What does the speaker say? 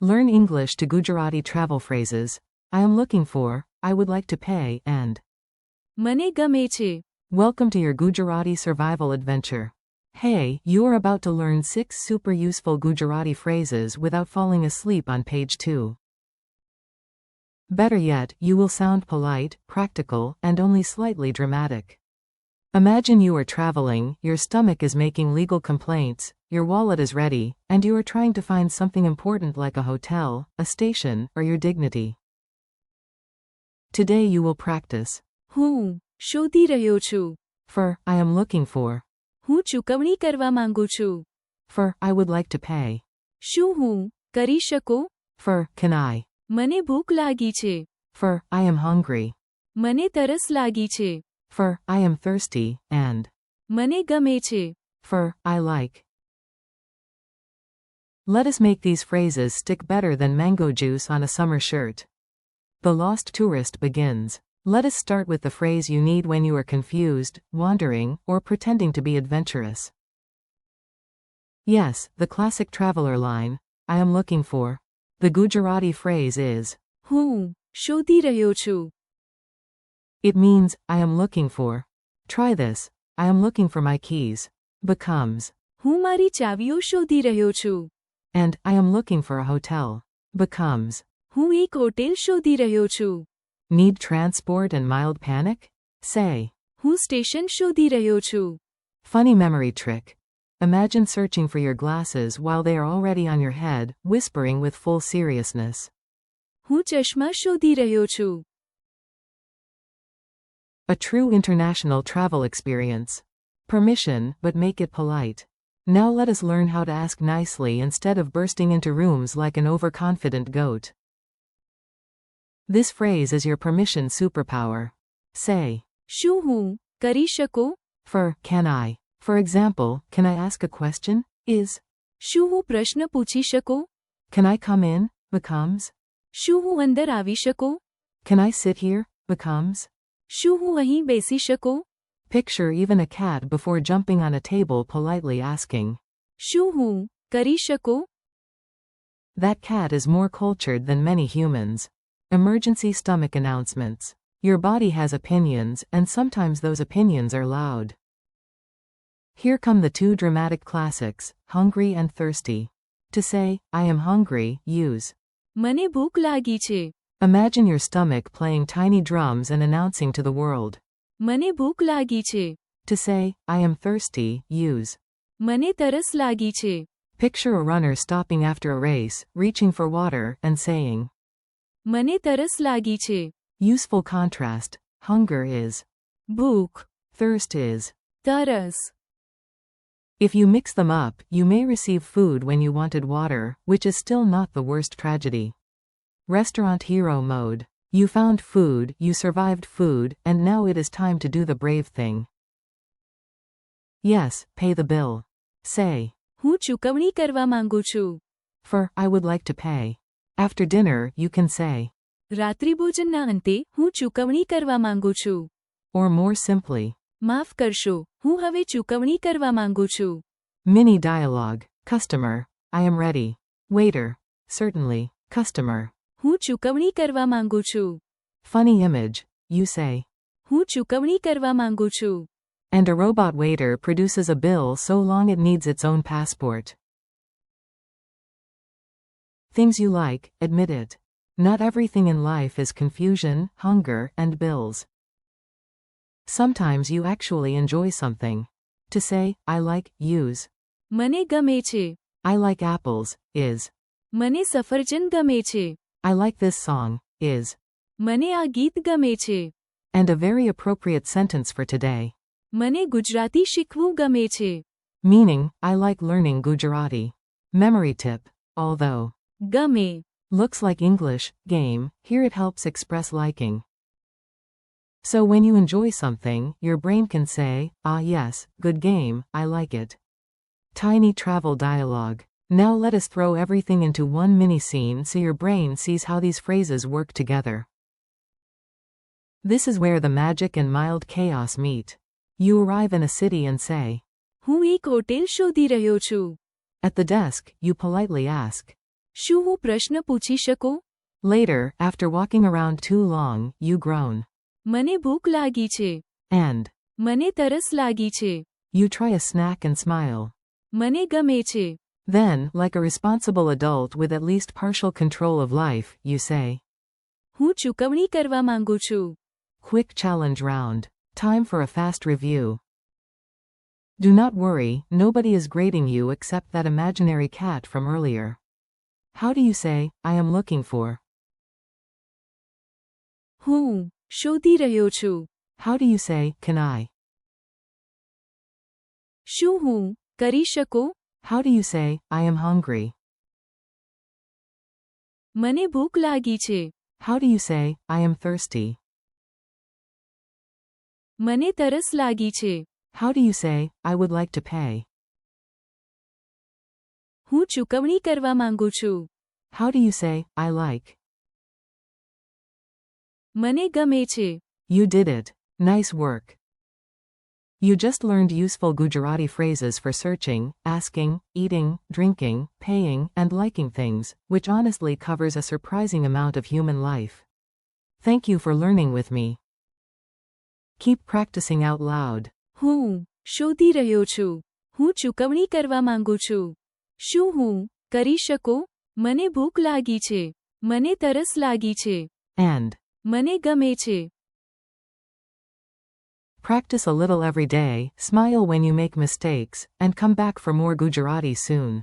Learn English to Gujarati travel phrases. I am looking for, I would like to pay, and મને ગમે છે. welcome to your Gujarati survival adventure. Hey, you are about to learn 6 super useful Gujarati phrases without falling asleep on page 2. Better yet, you will sound polite, practical, and only slightly dramatic. Imagine you are traveling, your stomach is making legal complaints, your wallet is ready, and you are trying to find something important like a hotel, a station, or your dignity. Today you will practice. હું શોધી રહ્યો છું. For, I am looking for. હું ચૂકવણી કરવા માંગુ છું. For, I would like to pay. શું હું કરી શકો? For, can I? મને ભૂખ લાગી છે. For, I am hungry. મને તરસ લાગી છે. For, I am thirsty, and મને ગમે છે. for, I like. Let us make these phrases stick better than mango juice on a summer shirt. The lost tourist begins. Let us start with the phrase you need when you are confused, wandering, or pretending to be adventurous. Yes, the classic traveler line, I am looking for. The Gujarati phrase is, હું શોધી રહ્યો છું. it means, I am looking for. Try this, I am looking for my keys. Becomes, હું મારી ચાવીઓ શોધી રહ્યો છું. and I am looking for a hotel. Becomes, હું એક હોટેલ શોધી રહ્યો છું. need transport and mild panic? Say, હું સ્ટેશન શોધી રહ્યો છું. funny memory trick. Imagine searching for your glasses while they are already on your head, whispering with full seriousness. હું ચશ્મા શોધી રહ્યો છું. A true international travel experience. Permission, but make it polite. Now let us learn how to ask nicely instead of bursting into rooms like an overconfident goat. This phrase is your permission superpower. Say, શું હું કરી શકો? for, can I? For example, can I ask a question? Is, શું હું પ્રશ્ન પૂછી શકો? can I come in? Becomes, શું હું અંદર આવી શકો? can I sit here? Becomes, શું હું અહીં બેસી શકો? picture even a cat before jumping on a table politely asking. શું હું કરી શકો? That cat is more cultured than many humans. Emergency stomach announcements. Your body has opinions, and sometimes those opinions are loud. Here come the 2 dramatic classics, hungry and thirsty. To say, I am hungry, use. મને ભૂખ લાગી છે. Imagine your stomach playing tiny drums and announcing to the world. મને ભૂખ લાગી છે. To say, I am thirsty, use. મને તરસ લાગી છે. Picture a runner stopping after a race, reaching for water, and saying. મને તરસ લાગી છે. Useful contrast. Hunger is. ભૂખ. Thirst is. તરસ. If you mix them up, you may receive food when you wanted water, which is still not the worst tragedy. Restaurant hero mode. You found food, you survived food, and now it is time to do the brave thing. Yes, pay the bill. Say. હું ચૂકવણી કરવા માંગુ છું. For, I would like to pay. After dinner, you can say. રાત્રિભોજનના અંતે હું ચૂકવણી કરવા માંગુ છું. Or more simply. માફ કરશો, હું હવે ચૂકવણી કરવા માંગુ છું. Mini dialogue. Customer. I am ready. Waiter. Certainly. Customer. હું ચૂકવણી કરવા માંગુ છું. Funny image. You say. હું ચૂકવણી કરવા માંગુ છું. And a robot waiter produces a bill so long it needs its own passport. Things you like, admit it. Not everything in life is confusion, hunger, and bills. Sometimes you actually enjoy something. To say, I like, use. મને ગમે છે. I like apples, is. મને સફરજન ગમે છે. I like this song, is. મને આ ગીત ગમે છે. And a very appropriate sentence for today. મને ગુજરાતી શીખવું ગમે છે. Meaning, I like learning Gujarati. Memory tip. Although ગમે. looks like English, game, here it helps express liking. So when you enjoy something, your brain can say, ah yes, good game, I like it. Tiny travel dialogue. Now let us throw everything into one mini scene so your brain sees how these phrases work together. This is where the magic and mild chaos meet. You arrive in a city and say, હું એક hotel શોધી રહ્યો છું. At the desk, you politely ask, શું હું પ્રશ્ન પૂછી શકું? Later, after walking around too long, you groan. મને ભૂખ લાગી છે. And મને તરસ લાગી છે. you try a snack and smile. મને ગમે છે. Then, like a responsible adult with at least partial control of life, you say, હું ચૂકવણી કરવા માંગુ છું. quick challenge round. Time for a fast review. Do not worry, nobody is grading you except that imaginary cat from earlier. How do you say, I am looking for? હું શોધી રહ્યો છું. How do you say, can I? શું હું કરી શકું? How do you say, I am hungry? મને ભૂખ લાગી છે. How do you say, I am thirsty? મને તરસ લાગી છે. How do you say, I would like to pay? હું ચૂકવણી કરવા માંગુ છું. How do you say, I like? મને ગમે છે. You did it. Nice work. You just learned useful Gujarati phrases for searching, asking, eating, drinking, paying, and liking things, which honestly covers a surprising amount of human life. Thank you for learning with me. Keep practicing out loud. હું શોધી રહ્યો છું. હું ચૂકવણી કરવા માંગુ છું. શું હું કરી શકું? મને ભૂખ લાગી છે. મને તરસ લાગી છે. And મને ગમે છે. practice a little every day, smile when you make mistakes, and come back for more Gujarati soon.